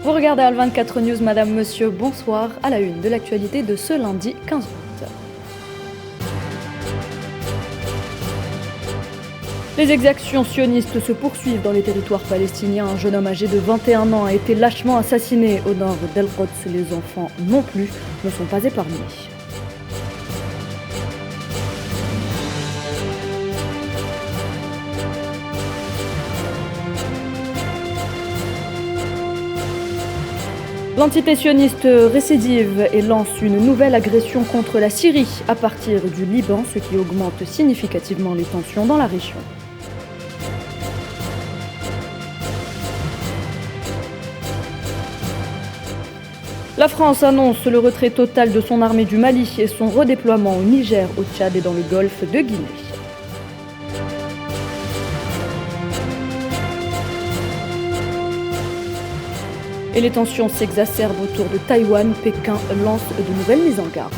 Vous regardez Al24 News, madame, monsieur, bonsoir, à la une de l'actualité de ce lundi 15 août. Les exactions sionistes se poursuivent dans les territoires palestiniens. Un jeune homme âgé de 21 ans a été lâchement assassiné au nord d'El-Quds. Les enfants non plus ne sont pas épargnés. L'entité sioniste récidive et lance une nouvelle agression contre la Syrie à partir du Liban, ce qui augmente significativement les tensions dans la région. La France annonce le retrait total de son armée du Mali et son redéploiement au Niger, au Tchad et dans le golfe de Guinée. Et les tensions s'exacerbent autour de Taïwan. Pékin lance de nouvelles mises en garde.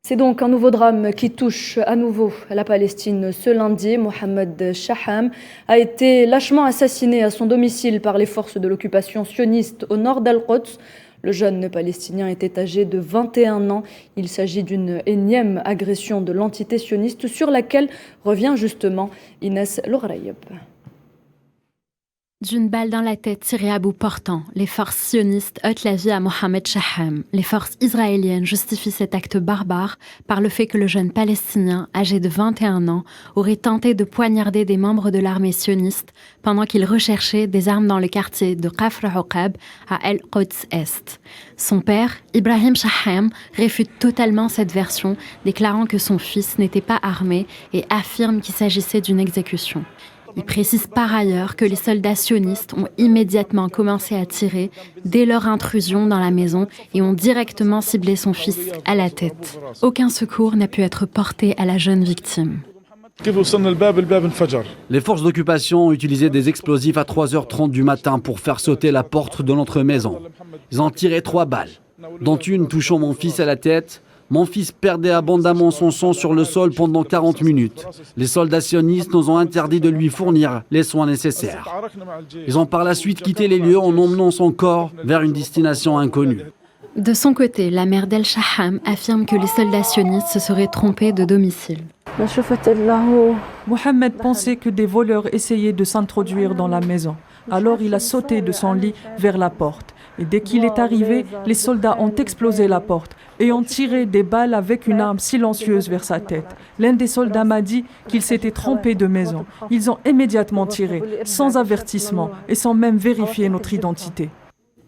C'est donc un nouveau drame qui touche à nouveau la Palestine ce lundi. Mohamed Shaham a été lâchement assassiné à son domicile par les forces de l'occupation sioniste au nord d'Al-Quds. Le jeune Palestinien était âgé de 21 ans. Il s'agit d'une énième agression de l'entité sioniste sur laquelle revient justement Inès Loghraïeb. D'une balle dans la tête tirée à bout portant, les forces sionistes ôtent la vie à Mohamed Shaham. Les forces israéliennes justifient cet acte barbare par le fait que le jeune Palestinien, âgé de 21 ans, aurait tenté de poignarder des membres de l'armée sioniste pendant qu'il recherchait des armes dans le quartier de Kafr Uqab à El-Quds Est. Son père, Ibrahim Shaham, réfute totalement cette version, déclarant que son fils n'était pas armé et affirme qu'il s'agissait d'une exécution. Il précise par ailleurs que les soldats sionistes ont immédiatement commencé à tirer dès leur intrusion dans la maison et ont directement ciblé son fils à la tête. Aucun secours n'a pu être porté à la jeune victime. Les forces d'occupation ont utilisé des explosifs à 3h30 du matin pour faire sauter la porte de notre maison. Ils ont tiré 3 balles, dont une touchant mon fils à la tête. Mon fils perdait abondamment son sang sur le sol pendant 40 minutes. Les soldats sionistes nous ont interdit de lui fournir les soins nécessaires. Ils ont par la suite quitté les lieux en emmenant son corps vers une destination inconnue. De son côté, la mère d'El Shaham affirme que les soldats sionistes se seraient trompés de domicile. Mohamed pensait que des voleurs essayaient de s'introduire dans la maison. Alors il a sauté de son lit vers la porte. Et dès qu'il est arrivé, les soldats ont explosé la porte et ont tiré des balles avec une arme silencieuse vers sa tête. L'un des soldats m'a dit qu'il s'était trompé de maison. Ils ont immédiatement tiré, sans avertissement et sans même vérifier notre identité.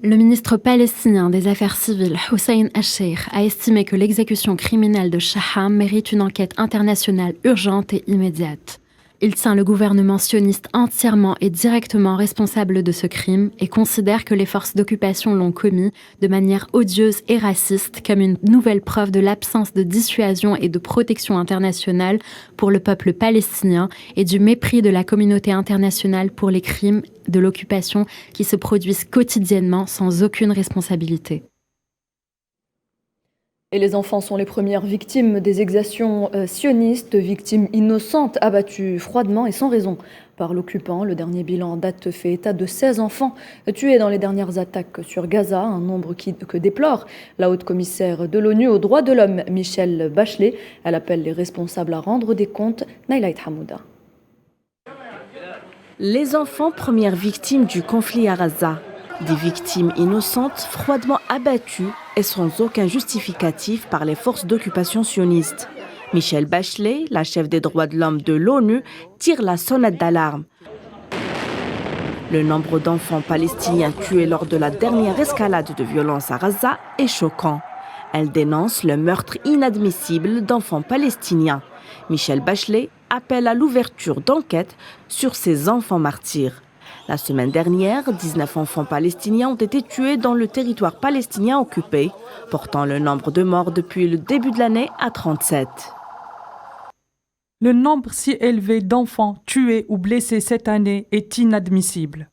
Le ministre palestinien des Affaires civiles, Hussein Al-Sheikh, a estimé que l'exécution criminelle de Shaham mérite une enquête internationale urgente et immédiate. Il tient le gouvernement sioniste entièrement et directement responsable de ce crime et considère que les forces d'occupation l'ont commis de manière odieuse et raciste comme une nouvelle preuve de l'absence de dissuasion et de protection internationale pour le peuple palestinien et du mépris de la communauté internationale pour les crimes de l'occupation qui se produisent quotidiennement sans aucune responsabilité. Et les enfants sont les premières victimes des exactions sionistes, victimes innocentes abattues froidement et sans raison par l'occupant. Le dernier bilan date fait état de 16 enfants tués dans les dernières attaques sur Gaza, un nombre que déplore la haute commissaire de l'ONU aux droits de l'homme, Michelle Bachelet. Elle appelle les responsables à rendre des comptes. Naïlaït Hamouda. Les enfants, premières victimes du conflit à Gaza. Des victimes innocentes froidement abattues et sans aucun justificatif par les forces d'occupation sionistes. Michelle Bachelet, la chef des droits de l'homme de l'ONU, tire la sonnette d'alarme. Le nombre d'enfants palestiniens tués lors de la dernière escalade de violence à Gaza est choquant. Elle dénonce le meurtre inadmissible d'enfants palestiniens. Michelle Bachelet appelle à l'ouverture d'enquêtes sur ces enfants martyrs. La semaine dernière, 19 enfants palestiniens ont été tués dans le territoire palestinien occupé, portant le nombre de morts depuis le début de l'année à 37. Le nombre si élevé d'enfants tués ou blessés cette année est inadmissible.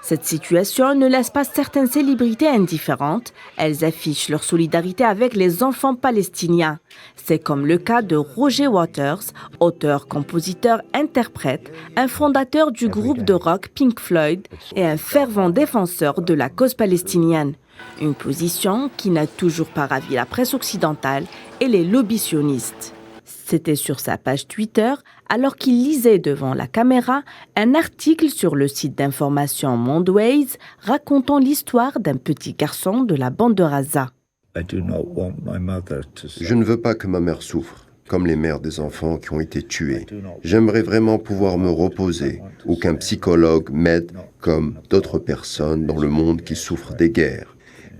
Cette situation ne laisse pas certaines célébrités indifférentes. Elles affichent leur solidarité avec les enfants palestiniens. C'est comme le cas de Roger Waters, auteur, compositeur, interprète, un fondateur du groupe de rock Pink Floyd et un fervent défenseur de la cause palestinienne. Une position qui n'a toujours pas ravi la presse occidentale et les lobbies sionistes. C'était sur sa page Twitter, alors qu'il lisait devant la caméra un article sur le site d'information Mondways racontant l'histoire d'un petit garçon de la bande de Gaza. Je ne veux pas que ma mère souffre, comme les mères des enfants qui ont été tués. J'aimerais vraiment pouvoir me reposer ou qu'un psychologue m'aide comme d'autres personnes dans le monde qui souffrent des guerres.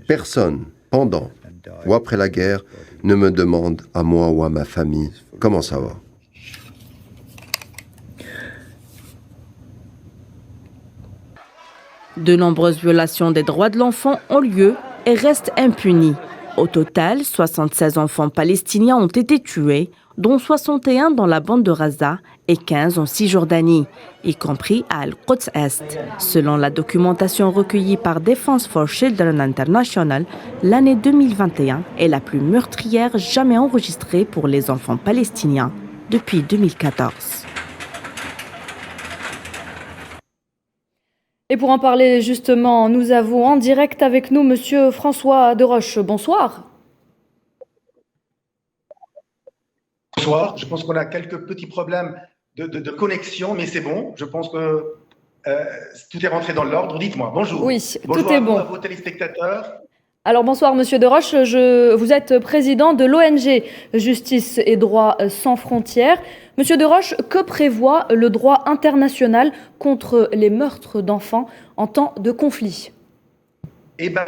Personne, pendant ou après la guerre, ne me demande à moi ou à ma famille comment ça va. De nombreuses violations des droits de l'enfant ont lieu et restent impunies. Au total, 76 enfants palestiniens ont été tués, dont 61 dans la bande de Gaza et 15 en Cisjordanie, y compris à Al-Quds Est. Selon la documentation recueillie par Defense for Children International, l'année 2021 est la plus meurtrière jamais enregistrée pour les enfants palestiniens depuis 2014. Et pour en parler justement, nous avons en direct avec nous Monsieur François Deroche. Bonsoir. Bonsoir, je pense qu'on a quelques petits problèmes de connexion, mais c'est bon. Je pense que tout est rentré dans l'ordre. Dites-moi, bonjour. Oui, bonjour tout est bon. À vos téléspectateurs. Alors bonsoir Monsieur Deroche, vous êtes président de l'ONG Justice et Droit sans frontières. Monsieur Deroche, que prévoit le droit international contre les meurtres d'enfants en temps de conflit ? Eh bien,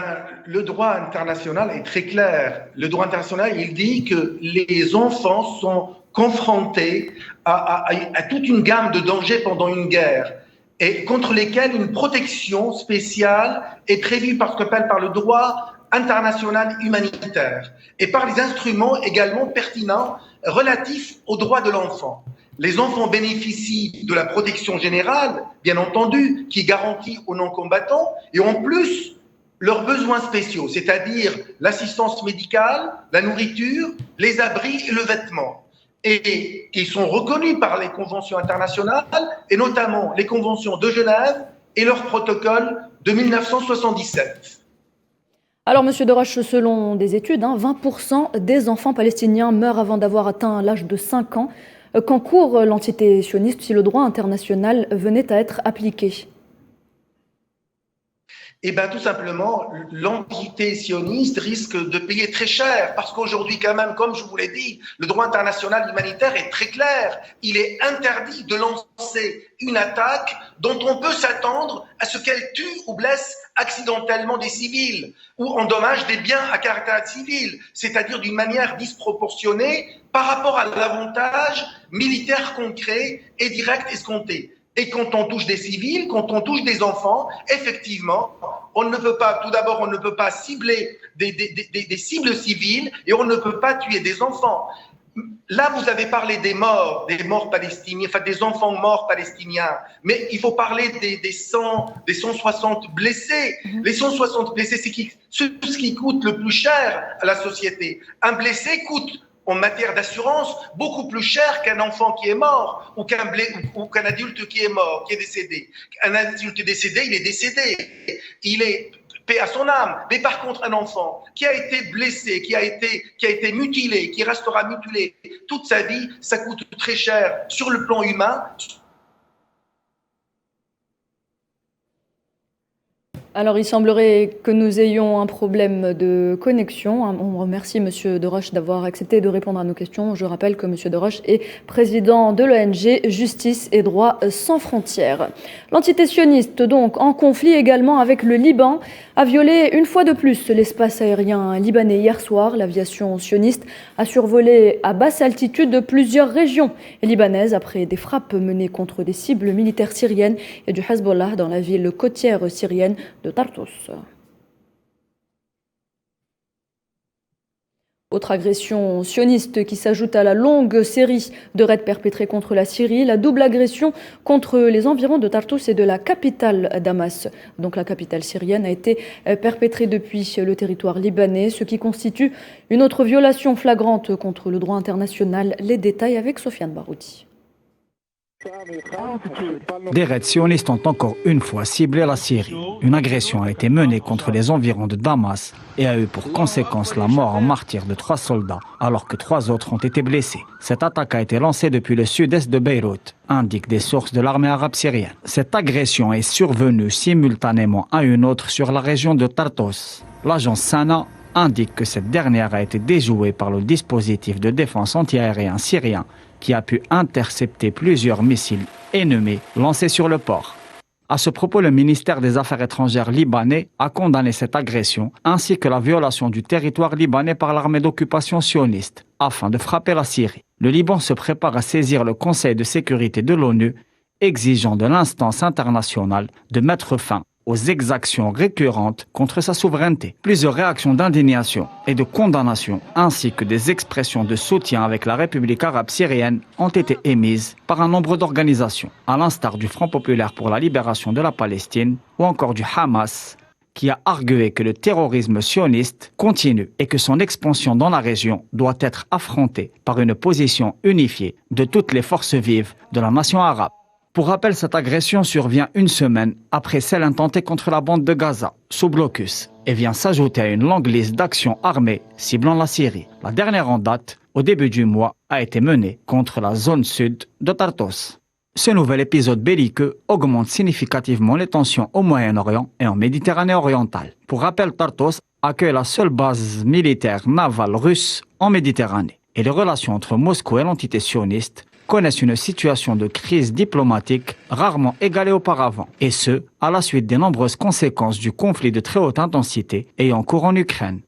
le droit international est très clair. Le droit international, il dit que les enfants sont confrontés à toute une gamme de dangers pendant une guerre et contre lesquels une protection spéciale est prévue par ce qu'on appelle par le droit international humanitaire et par les instruments également pertinents relatifs aux droits de l'enfant. Les enfants bénéficient de la protection générale, bien entendu, qui est garantie aux non-combattants, et en plus, leurs besoins spéciaux, c'est-à-dire l'assistance médicale, la nourriture, les abris et le vêtement. Et ils sont reconnus par les conventions internationales, et notamment les conventions de Genève et leur protocole de 1977. Alors, Monsieur Deroche, selon des études, 20% des enfants palestiniens meurent avant d'avoir atteint l'âge de 5 ans. Qu'encourt l'entité sioniste si le droit international venait à être appliqué ? Eh bien, tout simplement, l'entité sioniste risque de payer très cher parce qu'aujourd'hui, quand même, comme je vous l'ai dit, le droit international humanitaire est très clair. Il est interdit de lancer une attaque dont on peut s'attendre à ce qu'elle tue ou blesse accidentellement des civils ou endommage des biens à caractère civil, c'est-à-dire d'une manière disproportionnée par rapport à l'avantage militaire concret et direct escompté. Et quand on touche des civils, quand on touche des enfants, effectivement, on ne peut pas, tout d'abord, on ne peut pas cibler des cibles civiles et on ne peut pas tuer des enfants. Là, vous avez parlé des morts palestiniens, enfin des enfants morts palestiniens, mais il faut parler des 160 blessés. Les 160 blessés, c'est ce qui coûte le plus cher à la société. Un blessé coûte, en matière d'assurance, beaucoup plus cher qu'un enfant qui est mort ou qu'un adulte qui est mort, qui est décédé. Un adulte décédé, il est décédé. Il est paix à son âme. Mais par contre, un enfant qui a été blessé, qui a été mutilé, qui restera mutilé toute sa vie, ça coûte très cher sur le plan humain. Alors, il semblerait que nous ayons un problème de connexion. On remercie M. Deroche d'avoir accepté de répondre à nos questions. Je rappelle que M. Deroche est président de l'ONG Justice et Droit sans frontières. L'entité sioniste, donc, en conflit également avec le Liban, a violé une fois de plus l'espace aérien libanais hier soir. L'aviation sioniste a survolé à basse altitude plusieurs régions libanaises après des frappes menées contre des cibles militaires syriennes et du Hezbollah dans la ville côtière syrienne de Tartus. Autre agression sioniste qui s'ajoute à la longue série de raids perpétrés contre la Syrie, la double agression contre les environs de Tartus et de la capitale Damas. Donc la capitale syrienne a été perpétrée depuis le territoire libanais, ce qui constitue une autre violation flagrante contre le droit international. Les détails avec Sofiane Baroudi. Des raids sionistes ont encore une fois ciblé la Syrie. Une agression a été menée contre les environs de Damas et a eu pour conséquence la mort en martyr de 3 soldats, alors que 3 autres ont été blessés. Cette attaque a été lancée depuis le sud-est de Beyrouth, indiquent des sources de l'armée arabe syrienne. Cette agression est survenue simultanément à une autre sur la région de Tartus. L'agence Sana indique que cette dernière a été déjouée par le dispositif de défense antiaérien syrien qui a pu intercepter plusieurs missiles ennemis lancés sur le port. À ce propos, le ministère des Affaires étrangères libanais a condamné cette agression ainsi que la violation du territoire libanais par l'armée d'occupation sioniste afin de frapper la Syrie. Le Liban se prépare à saisir le Conseil de sécurité de l'ONU, exigeant de l'instance internationale de mettre fin aux exactions récurrentes contre sa souveraineté. Plusieurs réactions d'indignation et de condamnation, ainsi que des expressions de soutien avec la République arabe syrienne ont été émises par un nombre d'organisations, à l'instar du Front populaire pour la libération de la Palestine ou encore du Hamas, qui a argué que le terrorisme sioniste continue et que son expansion dans la région doit être affrontée par une position unifiée de toutes les forces vives de la nation arabe. Pour rappel, cette agression survient une semaine après celle intentée contre la bande de Gaza, sous blocus, et vient s'ajouter à une longue liste d'actions armées ciblant la Syrie. La dernière en date, au début du mois, a été menée contre la zone sud de Tartus. Ce nouvel épisode belliqueux augmente significativement les tensions au Moyen-Orient et en Méditerranée orientale. Pour rappel, Tartus accueille la seule base militaire navale russe en Méditerranée. Et les relations entre Moscou et l'entité sioniste connaissent une situation de crise diplomatique rarement égalée auparavant, et ce, à la suite des nombreuses conséquences du conflit de très haute intensité ayant cours en Ukraine.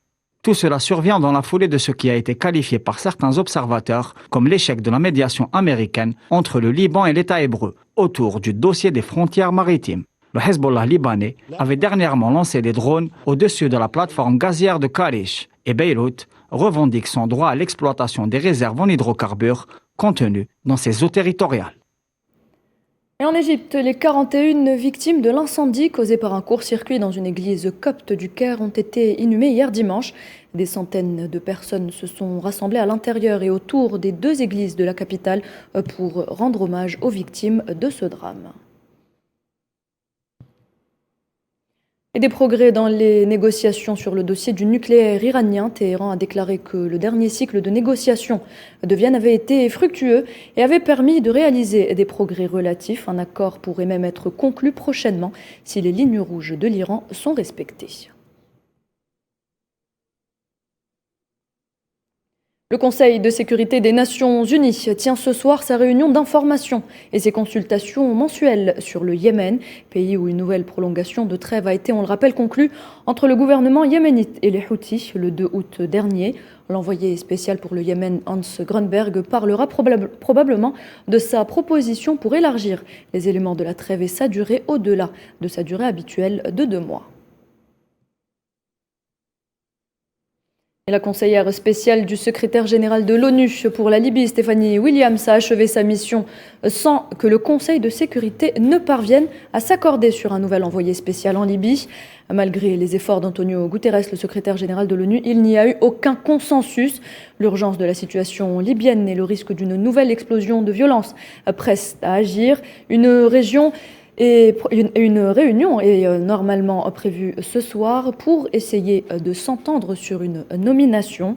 Tout cela survient dans la foulée de ce qui a été qualifié par certains observateurs comme l'échec de la médiation américaine entre le Liban et l'État hébreu autour du dossier des frontières maritimes. Le Hezbollah libanais avait dernièrement lancé des drones au-dessus de la plateforme gazière de Karish, et Beyrouth revendique son droit à l'exploitation des réserves en hydrocarbures contenues dans ses eaux territoriales. Et en Égypte, les 41 victimes de l'incendie causé par un court-circuit dans une église copte du Caire ont été inhumées hier dimanche. Des centaines de personnes se sont rassemblées à l'intérieur et autour des 2 églises de la capitale pour rendre hommage aux victimes de ce drame. Et des progrès dans les négociations sur le dossier du nucléaire iranien. Téhéran a déclaré que le dernier cycle de négociations de Vienne avait été fructueux et avait permis de réaliser des progrès relatifs. Un accord pourrait même être conclu prochainement si les lignes rouges de l'Iran sont respectées. Le Conseil de sécurité des Nations Unies tient ce soir sa réunion d'information et ses consultations mensuelles sur le Yémen, pays où une nouvelle prolongation de trêve a été, on le rappelle, conclue entre le gouvernement yéménite et les Houthis le 2 août dernier. L'envoyé spécial pour le Yémen, Hans Grunberg, parlera probablement de sa proposition pour élargir les éléments de la trêve et sa durée au-delà de sa durée habituelle de 2 mois. Et la conseillère spéciale du secrétaire général de l'ONU pour la Libye, Stéphanie Williams, a achevé sa mission sans que le Conseil de sécurité ne parvienne à s'accorder sur un nouvel envoyé spécial en Libye. Malgré les efforts d'Antonio Guterres, le secrétaire général de l'ONU, il n'y a eu aucun consensus. L'urgence de la situation libyenne et le risque d'une nouvelle explosion de violence pressent à agir. Une réunion est normalement prévue ce soir pour essayer de s'entendre sur une nomination.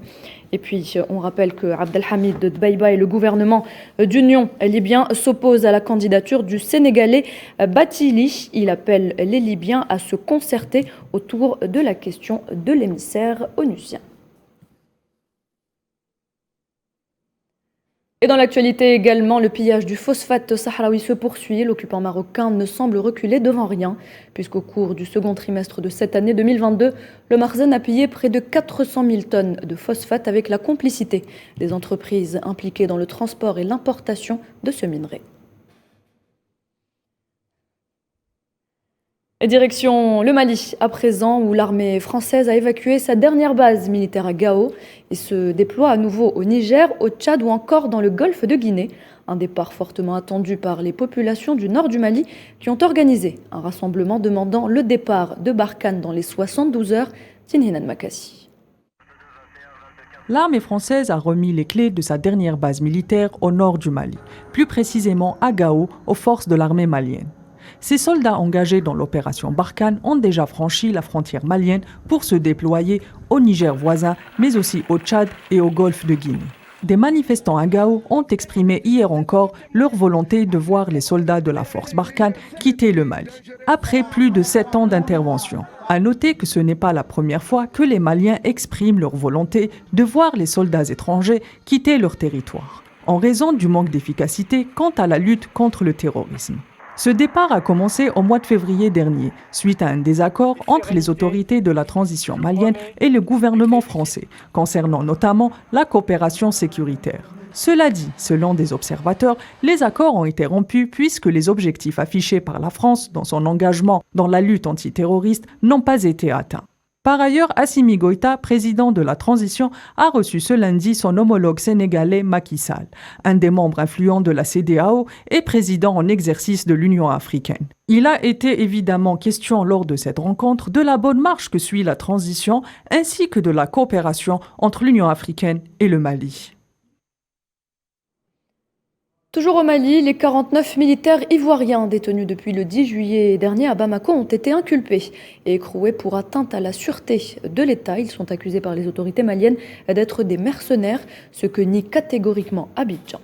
Et puis, on rappelle que Abdelhamid Dbeiba et le gouvernement d'union libyen s'opposent à la candidature du Sénégalais Bathily. Il appelle les Libyens à se concerter autour de la question de l'émissaire onusien. Et dans l'actualité également, le pillage du phosphate sahraoui se poursuit. L'occupant marocain ne semble reculer devant rien, puisqu'au cours du second trimestre de cette année 2022, le Marzen a pillé près de 400 000 tonnes de phosphate avec la complicité des entreprises impliquées dans le transport et l'importation de ce minerai. Et direction le Mali, à présent, où l'armée française a évacué sa dernière base militaire à Gao et se déploie à nouveau au Niger, au Tchad ou encore dans le golfe de Guinée. Un départ fortement attendu par les populations du nord du Mali qui ont organisé un rassemblement demandant le départ de Barkhane dans les 72 heures. Tinhinan Makassi. L'armée française a remis les clés de sa dernière base militaire au nord du Mali, plus précisément à Gao, aux forces de l'armée malienne. Ces soldats engagés dans l'opération Barkhane ont déjà franchi la frontière malienne pour se déployer au Niger voisin, mais aussi au Tchad et au golfe de Guinée. Des manifestants à Gao ont exprimé hier encore leur volonté de voir les soldats de la force Barkhane quitter le Mali, après plus de 7 ans d'intervention. À noter que ce n'est pas la première fois que les Maliens expriment leur volonté de voir les soldats étrangers quitter leur territoire, en raison du manque d'efficacité quant à la lutte contre le terrorisme. Ce départ a commencé au mois de février dernier, suite à un désaccord entre les autorités de la transition malienne et le gouvernement français, concernant notamment la coopération sécuritaire. Cela dit, selon des observateurs, les accords ont été rompus puisque les objectifs affichés par la France dans son engagement dans la lutte antiterroriste n'ont pas été atteints. Par ailleurs, Assimi Goïta, président de la transition, a reçu ce lundi son homologue sénégalais Macky Sall, un des membres influents de la CEDEAO et président en exercice de l'Union africaine. Il a été évidemment question lors de cette rencontre de la bonne marche que suit la transition ainsi que de la coopération entre l'Union africaine et le Mali. Toujours au Mali, les 49 militaires ivoiriens détenus depuis le 10 juillet dernier à Bamako ont été inculpés et écroués pour atteinte à la sûreté de l'État. Ils sont accusés par les autorités maliennes d'être des mercenaires, ce que nie catégoriquement Abidjan.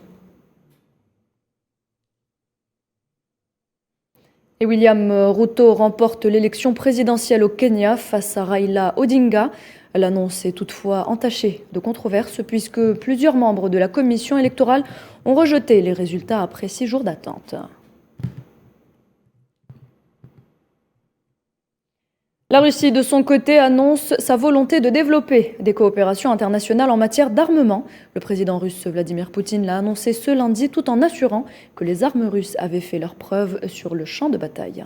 Et William Ruto remporte l'élection présidentielle au Kenya face à Raila Odinga. L'annonce est toutefois entachée de controverses puisque plusieurs membres de la commission électorale ont rejeté les résultats après 6 jours d'attente. La Russie, de son côté, annonce sa volonté de développer des coopérations internationales en matière d'armement. Le président russe Vladimir Poutine l'a annoncé ce lundi tout en assurant que les armes russes avaient fait leurs preuves sur le champ de bataille.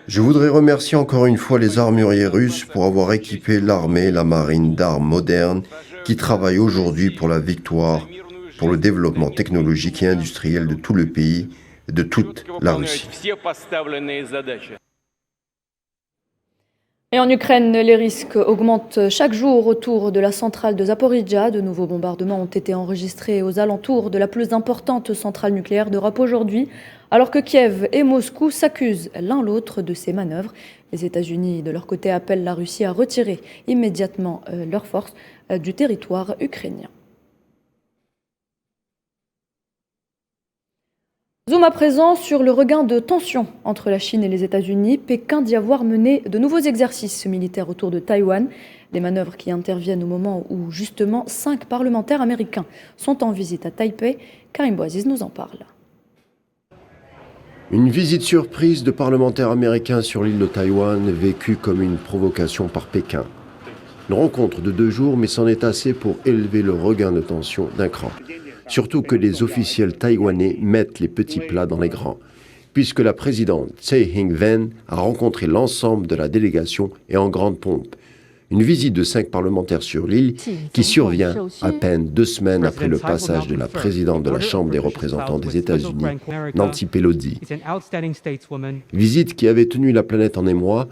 Je voudrais remercier encore une fois les armuriers russes pour avoir équipé l'armée et la marine d'armes modernes qui travaillent aujourd'hui pour la victoire, pour le développement technologique et industriel de tout le pays et de toute la Russie. Et en Ukraine, les risques augmentent chaque jour autour de la centrale de Zaporijia. De nouveaux bombardements ont été enregistrés aux alentours de la plus importante centrale nucléaire d'Europe aujourd'hui, alors que Kiev et Moscou s'accusent l'un l'autre de ces manœuvres. Les États-Unis, de leur côté, appellent la Russie à retirer immédiatement leurs forces du territoire ukrainien. Zoom à présent sur le regain de tension entre la Chine et les États-Unis. Pékin dit avoir mené de nouveaux exercices militaires autour de Taïwan. Des manœuvres qui interviennent au moment où justement 5 parlementaires américains sont en visite à Taipei. Karim Bouaziz nous en parle. Une visite surprise de parlementaires américains sur l'île de Taïwan vécue comme une provocation par Pékin. Une rencontre de 2 jours, mais c'en est assez pour élever le regain de tension d'un cran. Surtout que les officiels taïwanais mettent les petits plats dans les grands, puisque la présidente Tsai Ing-wen a rencontré l'ensemble de la délégation et en grande pompe. Une visite de 5 parlementaires sur l'île qui survient à peine 2 semaines après le passage de la présidente de la Chambre des représentants des États-Unis, Nancy Pelosi. Visite qui avait tenu la planète en émoi,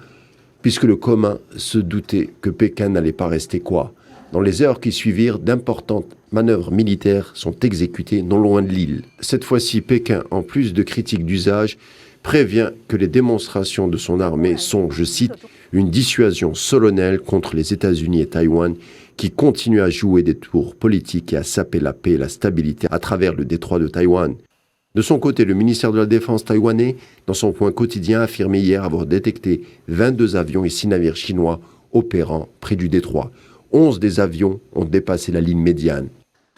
puisque le commun se doutait que Pékin n'allait pas rester quoi. Dans les heures qui suivirent, d'importantes manœuvres militaires sont exécutées non loin de l'île. Cette fois-ci, Pékin, en plus de critiques d'usage, prévient que les démonstrations de son armée sont, je cite, une dissuasion solennelle contre les États-Unis et Taïwan qui continuent à jouer des tours politiques et à saper la paix et la stabilité à travers le détroit de Taïwan. De son côté, le ministère de la Défense taïwanais, dans son point quotidien, a affirmé hier avoir détecté 22 avions et 6 navires chinois opérant près du détroit. 11 des avions ont dépassé la ligne médiane,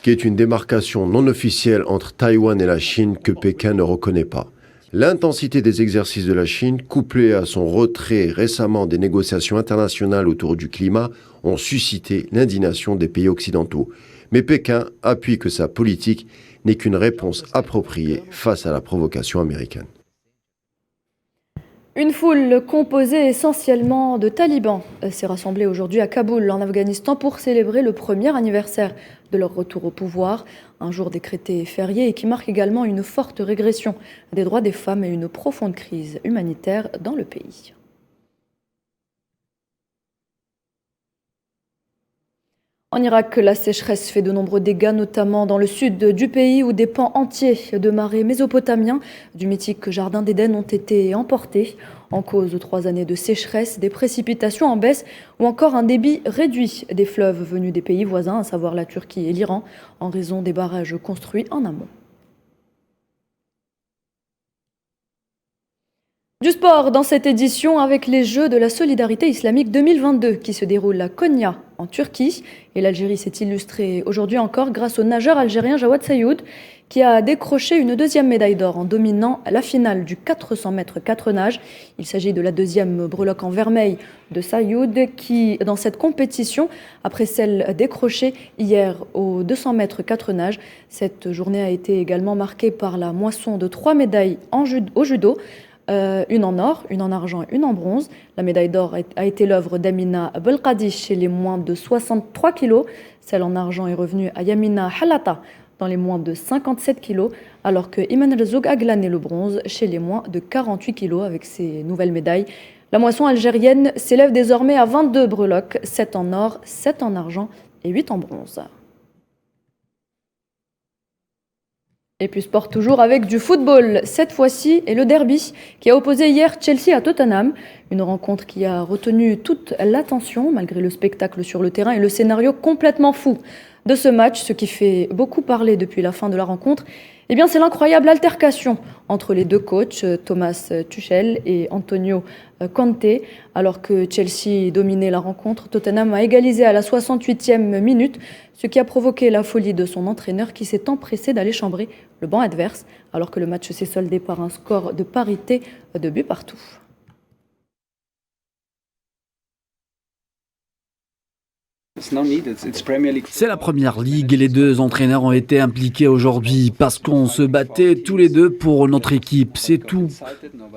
qui est une démarcation non officielle entre Taïwan et la Chine que Pékin ne reconnaît pas. L'intensité des exercices de la Chine, couplée à son retrait récemment des négociations internationales autour du climat, ont suscité l'indignation des pays occidentaux. Mais Pékin appuie que sa politique n'est qu'une réponse appropriée face à la provocation américaine. Une foule composée essentiellement de talibans s'est rassemblée aujourd'hui à Kaboul, en Afghanistan, pour célébrer le premier anniversaire de leur retour au pouvoir, un jour décrété férié et qui marque également une forte régression des droits des femmes et une profonde crise humanitaire dans le pays. En Irak, la sécheresse fait de nombreux dégâts, notamment dans le sud du pays où des pans entiers de marais mésopotamiens du mythique Jardin d'Éden ont été emportés. En cause de 3 années de sécheresse, des précipitations en baisse ou encore un débit réduit des fleuves venus des pays voisins, à savoir la Turquie et l'Iran, en raison des barrages construits en amont. Du sport dans cette édition avec les Jeux de la solidarité islamique 2022 qui se déroulent à Konya en Turquie. Et l'Algérie s'est illustrée aujourd'hui encore grâce au nageur algérien Jawad Sayoud qui a décroché une 2e médaille d'or en dominant la finale du 400 mètres 4 nages. Il s'agit de la 2e breloque en vermeil de Sayoud qui, dans cette compétition, après celle décrochée hier aux 200 mètres 4 nages, cette journée a été également marquée par la moisson de 3 médailles au judo. Une en or, une en argent et une en bronze. La médaille d'or a été l'œuvre d'Amina Belkadi chez les moins de 63 kg. Celle en argent est revenue à Yamina Halata dans les moins de 57 kg, alors que Iman Rezoug a glané le bronze chez les moins de 48 kg avec ses nouvelles médailles. La moisson algérienne s'élève désormais à 22 breloques, 7 en or, 7 en argent et 8 en bronze. Et puis sport toujours avec du football, cette fois-ci, et le derby qui a opposé hier Chelsea à Tottenham. Une rencontre qui a retenu toute l'attention malgré le spectacle sur le terrain et le scénario complètement fou de ce match. Ce qui fait beaucoup parler depuis la fin de la rencontre, eh bien, c'est l'incroyable altercation entre les deux coachs, Thomas Tuchel et Antonio Conte. Alors que Chelsea dominait la rencontre, Tottenham a égalisé à la 68e minute, ce qui a provoqué la folie de son entraîneur qui s'est empressé d'aller chambrer le banc adverse, alors que le match s'est soldé par un score de parité de buts partout. C'est la première ligue et les deux entraîneurs ont été impliqués aujourd'hui parce qu'on se battait tous les deux pour notre équipe, c'est tout.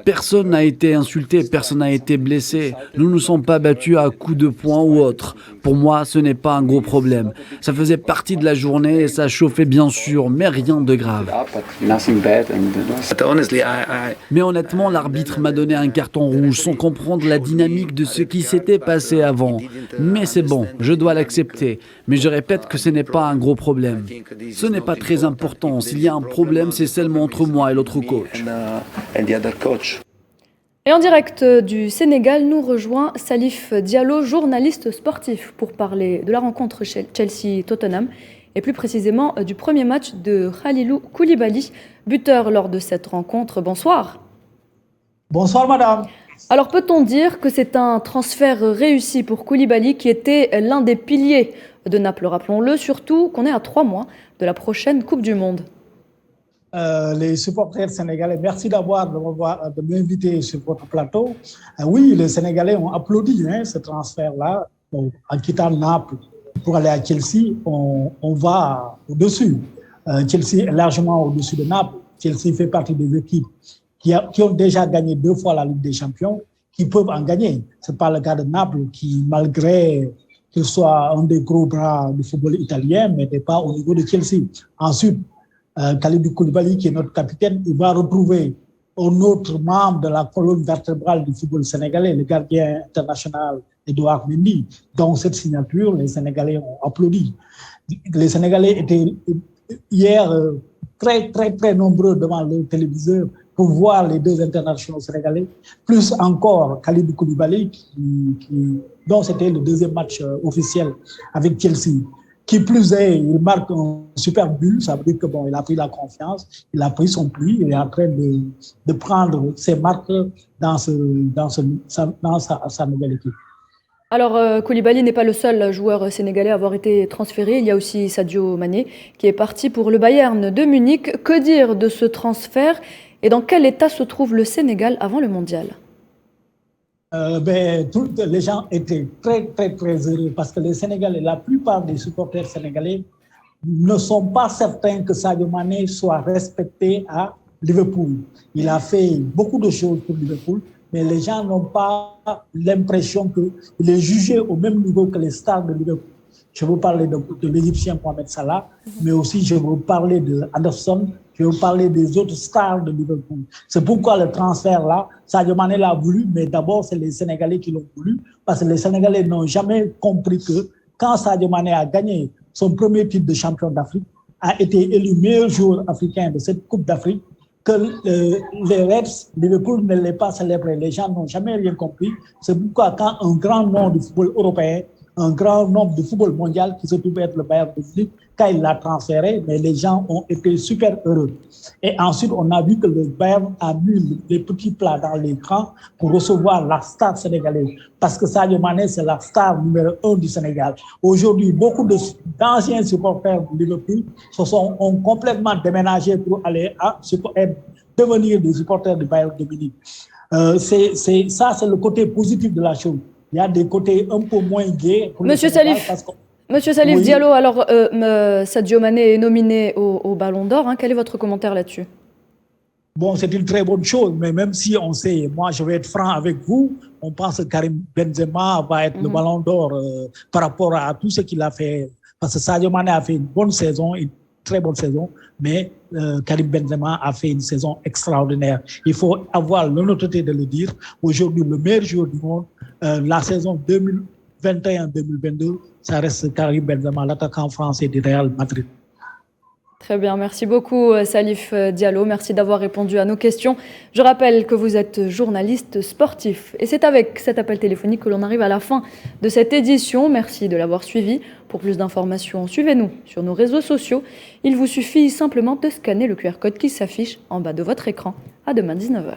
Personne n'a été insulté, personne n'a été blessé. Nous ne nous sommes pas battus à coups de poing ou autre. Pour moi, ce n'est pas un gros problème. Ça faisait partie de la journée et ça chauffait bien sûr, mais rien de grave. Mais honnêtement, l'arbitre m'a donné un carton rouge sans comprendre la dynamique de ce qui s'était passé avant. Mais c'est bon, je dois l'accepter. Mais je répète que ce n'est pas un gros problème. Ce n'est pas très important. S'il y a un problème, c'est seulement entre moi et l'autre coach. Et en direct du Sénégal, nous rejoint Salif Diallo, journaliste sportif, pour parler de la rencontre chez Chelsea-Tottenham et plus précisément du premier match de Khalilou Koulibaly, buteur lors de cette rencontre. Bonsoir. Bonsoir madame. Alors peut-on dire que c'est un transfert réussi pour Koulibaly qui était l'un des piliers de Naples, rappelons-le, surtout qu'on est à 3 mois de la prochaine Coupe du Monde? Les supporters sénégalais, merci de m'inviter sur votre plateau. Oui, les Sénégalais ont applaudi ce transfert-là. Bon, en quittant Naples pour aller à Chelsea, on va au-dessus. Chelsea est largement au-dessus de Naples. Chelsea fait partie des équipes qui ont déjà gagné 2 fois la Ligue des Champions, qui peuvent en gagner. Ce n'est pas le cas de Naples, qui, malgré qu'il soit un des gros bras du football italien, mais n'est pas au niveau de Chelsea. Ensuite, Khalilou Koulibaly, qui est notre capitaine, il va retrouver un autre membre de la colonne vertébrale du football sénégalais, le gardien international Edouard Mendy. Donc, cette signature, les Sénégalais ont applaudi. Les Sénégalais étaient hier très nombreux devant le téléviseur pour voir les deux internationaux sénégalais, plus encore Khalilou Koulibaly, dont c'était le 2e match officiel avec Chelsea. Qui plus est, il marque un super but, ça veut dire que il a pris la confiance, il a pris son pli, il est en train de prendre ses marques dans sa nouvelle équipe. Alors, Koulibaly n'est pas le seul joueur sénégalais à avoir été transféré. Il y a aussi Sadio Mané qui est parti pour le Bayern de Munich. Que dire de ce transfert Et dans quel état se trouve le Sénégal avant le mondial? Les gens étaient très heureux parce que les Sénégalais, la plupart des supporters sénégalais ne sont pas certains que Sadio Mané soit respecté à Liverpool. Il a fait beaucoup de choses pour Liverpool, mais les gens n'ont pas l'impression qu'il est jugé au même niveau que les stars de Liverpool. Je veux parler de l'Égyptien Mohamed Salah, mais aussi je veux parler de Anderson, je veux parler des autres stars de Liverpool. C'est pourquoi le transfert là, Sadio Mané l'a voulu, mais d'abord c'est les Sénégalais qui l'ont voulu, parce que les Sénégalais n'ont jamais compris que quand Sadio Mané a gagné son premier titre de champion d'Afrique, a été élu meilleur joueur africain de cette Coupe d'Afrique, que les Reds, Liverpool ne l'ait pas célébré. Les gens n'ont jamais rien compris. C'est pourquoi quand un grand nom du football européen, un grand nom du football mondial qui se trouve être le Bayern de Munich, quand il l'a transféré, mais les gens ont été super heureux. Et ensuite, on a vu que le Bayern a mis les petits plats dans l'écran pour recevoir la star sénégalaise. Parce que Sadio Mané, c'est la star numéro 1 du Sénégal. Aujourd'hui, beaucoup d'anciens supporters de Liverpool ont complètement déménagé pour aller devenir des supporters du Bayern de Munich. C'est le côté positif de la chose. Il y a des côtés un peu moins gays. Monsieur Salif, oui. Diallo, alors Sadio Mané est nominé au Ballon d'Or. Quel est votre commentaire là-dessus? Bon, c'est une très bonne chose, mais même si on sait, moi je vais être franc avec vous, on pense que Karim Benzema va être le Ballon d'Or par rapport à tout ce qu'il a fait. Parce que Sadio Mané a fait une bonne saison, une très bonne saison, mais Karim Benzema a fait une saison extraordinaire. Il faut avoir l'honnêteté de le dire. Aujourd'hui, le meilleur joueur du monde, la saison 2021-2022, ça reste Karim Benzema, l'attaquant français du Real Madrid. Très bien, merci beaucoup Salif Diallo, merci d'avoir répondu à nos questions. Je rappelle que vous êtes journaliste sportif et c'est avec cet appel téléphonique que l'on arrive à la fin de cette édition. Merci de l'avoir suivi. Pour plus d'informations, suivez-nous sur nos réseaux sociaux. Il vous suffit simplement de scanner le QR code qui s'affiche en bas de votre écran. À demain 19h.